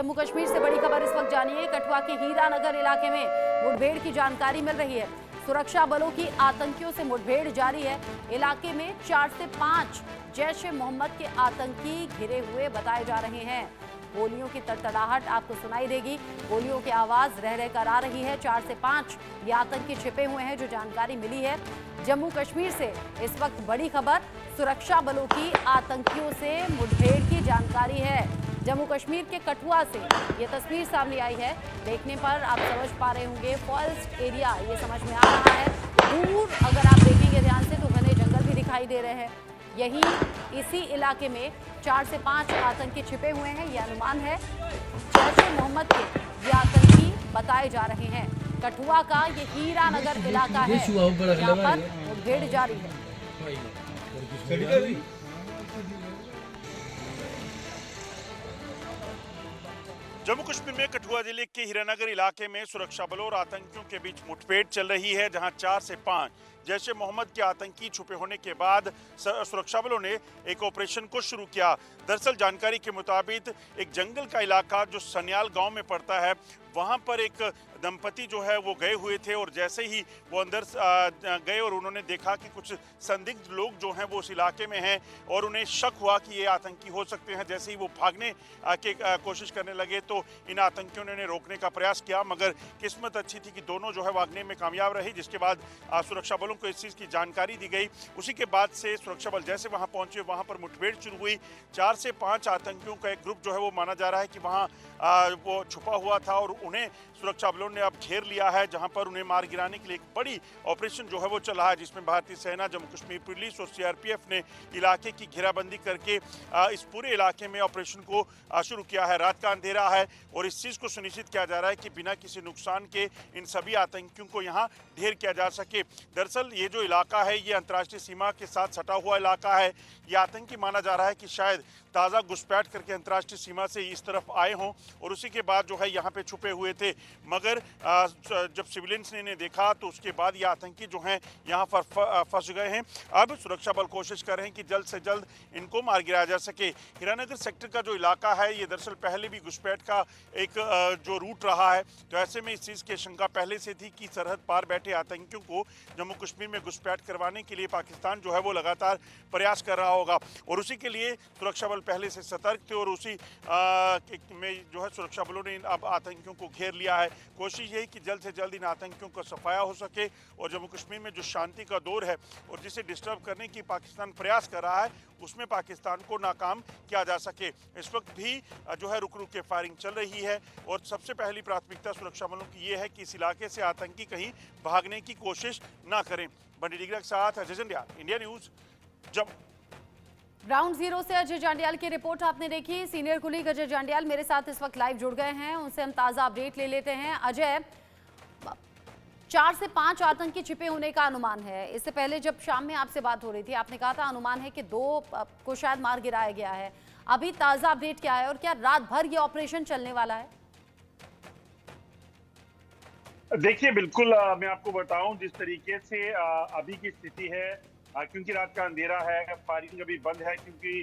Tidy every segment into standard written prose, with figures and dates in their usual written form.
जम्मू कश्मीर से बड़ी खबर इस वक्त जानिए। कठुआ के हीरानगर इलाके में मुठभेड़ की जानकारी मिल रही है। सुरक्षा बलों की आतंकियों से मुठभेड़ जारी है। इलाके में 4 से 5 जैश-ए-मोहम्मद के आतंकी घिरे हुए बताए जा रहे हैं। गोलियों की तड़तड़ाहट आपको सुनाई देगी। गोलियों की आवाज रह रहकर आ रही है। 4 से 5 ये आतंकी छिपे हुए हैं, जो जानकारी मिली है। जम्मू कश्मीर से इस वक्त बड़ी खबर, सुरक्षा बलों की आतंकियों से मुठभेड़ की जानकारी है। जम्मू कश्मीर के कठुआ से ये तस्वीर सामने आई है। देखने पर आप समझ पा रहे होंगे, फॉरेस्ट एरिया ये समझ में आ रहा है। दूर अगर आप देखेंगे ध्यान से तो घने जंगल भी दिखाई दे रहे हैं। यही इसी इलाके में 4 से 5 आतंकी छिपे हुए हैं, ये अनुमान है। जैश-ए-मोहम्मद के ये आतंकी बताए जा रहे हैं। कठुआ का ये हीरानगर इलाका है, यहाँ पर मुठभेड़ जारी है। जम्मू कश्मीर में कठुआ जिले के हीरानगर इलाके में सुरक्षा बलों और आतंकियों के बीच मुठभेड़ चल रही है, जहां 4 से 5 जैश-ए-मोहम्मद के आतंकी छुपे होने के बाद सुरक्षा बलों ने एक ऑपरेशन को शुरू किया। दरअसल जानकारी के मुताबिक एक जंगल का इलाका जो सन्याल गांव में पड़ता है, वहां पर एक दंपति जो है वो गए हुए थे और जैसे ही वो अंदर गए और उन्होंने देखा कि कुछ संदिग्ध लोग जो हैं वो उस इलाके में हैं और उन्हें शक हुआ कि ये आतंकी हो सकते हैं। जैसे ही वो भागने की कोशिश करने लगे तो इन आतंकियों ने रोकने का प्रयास किया, मगर किस्मत अच्छी थी कि दोनों जो है भागने में कामयाब रही, जिसके बाद सुरक्षा बलों को इस चीज़ की जानकारी दी गई। उसी के बाद से सुरक्षा बल जैसे वहाँ पहुँचे, वहाँ पर मुठभेड़ शुरू हुई। 4 से 5 आतंकियों का एक ग्रुप जो है वो माना जा रहा है कि वहाँ वो छुपा हुआ था और उन्हें सुरक्षा बलों ने अब घेर लिया है, जहां पर उन्हें मार गिराने के लिए एक बड़ी ऑपरेशन जो है वो चला है, जिसमें भारतीय सेना, जम्मू कश्मीर पुलिस और सीआरपीएफ ने इलाके की घेराबंदी करके इस पूरे इलाके में ऑपरेशन को शुरू किया है। रात का अंधेरा है और इस चीज़ को सुनिश्चित किया जा रहा है कि बिना किसी नुकसान के इन सभी आतंकियों को यहाँ ढेर किया जा सके। दरअसल ये जो इलाका है ये अंतर्राष्ट्रीय सीमा के साथ सटा हुआ इलाका है। ये आतंकी माना जा रहा है कि शायद ताज़ा घुसपैठ करके अंतर्राष्ट्रीय सीमा से इस तरफ आए हों और उसी के बाद जो है यहाँ पे छुपे हुए थे, मगर जब सिविलियंस ने इन्हें देखा तो उसके बाद ये आतंकी जो हैं यहाँ पर फंस गए हैं। अब सुरक्षा बल कोशिश कर रहे हैं कि जल्द से जल्द इनको मार गिराया जा सके। हीरानगर सेक्टर का जो इलाका है ये दरअसल पहले भी घुसपैठ का एक जो रूट रहा है, तो ऐसे में इस चीज़ की आशंका पहले से थी कि सरहद पार बैठे आतंकियों को जम्मू कश्मीर में घुसपैठ करवाने के लिए पाकिस्तान जो है वो लगातार प्रयास कर रहा होगा और उसी के लिए सुरक्षा बल पहले से सतर्क थे और उसी में जो है सुरक्षा बलों ने अब आतंकियों को घेर लिया है। कोशिश यही कि जल्द से जल्द इन आतंकियों का सफाया हो सके और जम्मू कश्मीर में जो शांति का दौर है और जिसे डिस्टर्ब करने की पाकिस्तान प्रयास कर रहा है, उसमें पाकिस्तान को नाकाम किया जा सके। इस वक्त भी जो है रुक रुक के फायरिंग चल रही है और सबसे पहली प्राथमिकता सुरक्षा बलों की ये है कि इस इलाके से आतंकी कहीं भागने की कोशिश ना करें। बंडी डिग्रा के साथ Ajay Jandial, India news, Jammu. Ground zero से अजय जांडियाल की रिपोर्ट आपने देखी। सीनियर कुलीग अजय जांडियाल मेरे साथ इस वक्त लाइव जुड़ गए हैं, उनसे हम ताज़ा अपडेट ले लेते हैं। अजय, 4 से 5 आतंकी छिपे होने का अनुमान है। इससे पहले जब शाम में आपसे बात हो रही थी, आपने कहा था अनुमान है कि 2 को शायद मार गिराया गया है। अभी ताज़ा अपडेट क्या है और क्या रात भर ये ऑपरेशन चलने वाला है? देखिए, बिल्कुल मैं आपको बताऊं जिस तरीके से अभी की स्थिति है, क्योंकि रात का अंधेरा है, फायरिंग अभी बंद है, क्योंकि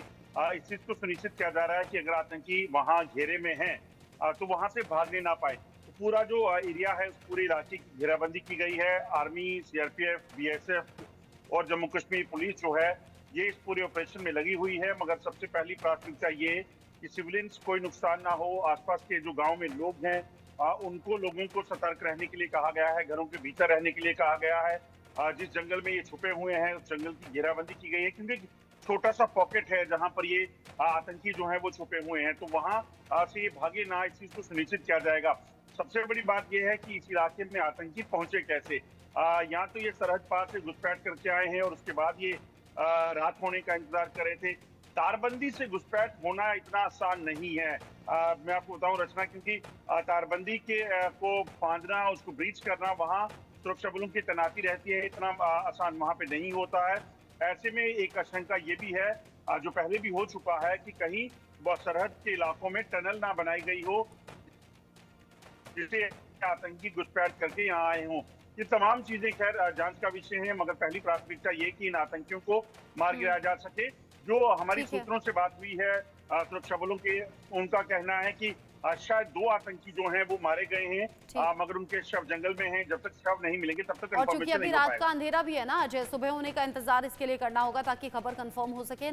इस चीज को सुनिश्चित किया जा रहा है कि अगर आतंकी वहां घेरे में हैं तो वहां से भागने ना पाए। तो पूरा जो एरिया है उस पूरे इलाके की घेराबंदी की गई है। आर्मी, सीआरपीएफ, बीएसएफ और जम्मू कश्मीर पुलिस जो है ये इस पूरे ऑपरेशन में लगी हुई है। मगर सबसे पहली प्राथमिकता ये कि सिविलियंस कोई नुकसान ना हो। आसपास के जो गाँव में लोग हैं उनको, लोगों को सतर्क रहने के लिए कहा गया है, घरों के भीतर रहने के लिए कहा गया है। जिस जंगल में ये छुपे हुए हैं उस जंगल की घेराबंदी की गई है, क्योंकि छोटा सा पॉकेट है जहां पर ये आतंकी जो है वो छुपे हुए हैं, तो वहां से ये भागे ना, इस चीज को सुनिश्चित किया जाएगा। सबसे बड़ी बात यह है कि इस इलाके में आतंकी पहुंचे कैसे। यहाँ तो ये सरहद पार से घुसपैठ करके आए हैं और उसके बाद ये रात होने का इंतजार कर रहे थे। तारबंदी से घुसपैठ होना इतना आसान नहीं है। मैं आपको बताऊं रचना, क्योंकि तारबंदी के को फांदना, उसको ब्रीच करना, वहां सुरक्षा बलों की तैनाती रहती है, इतना आसान वहां पे नहीं होता है। ऐसे में एक आशंका ये भी है, जो पहले भी हो चुका है, कि कहीं सरहद के इलाकों में टनल ना बनाई गई हो जिससे आतंकी घुसपैठ करके यहाँ आए हों। ये तमाम चीजें खैर जांच का विषय है, मगर पहली प्राथमिकता ये कि इन आतंकियों को मार गिराया जा सके। जो हमारी सूत्रों से बात हुई है सुरक्षा बलों के, उनका कहना है कि शायद 2 आतंकी जो हैं वो मारे गए हैं, मगर उनके शव जंगल में हैं। जब तक शव नहीं मिलेंगे तब तक और चूंकि अभी रात का अंधेरा भी है ना अजय, सुबह होने का इंतजार इसके लिए करना होगा ताकि खबर कंफर्म हो सके।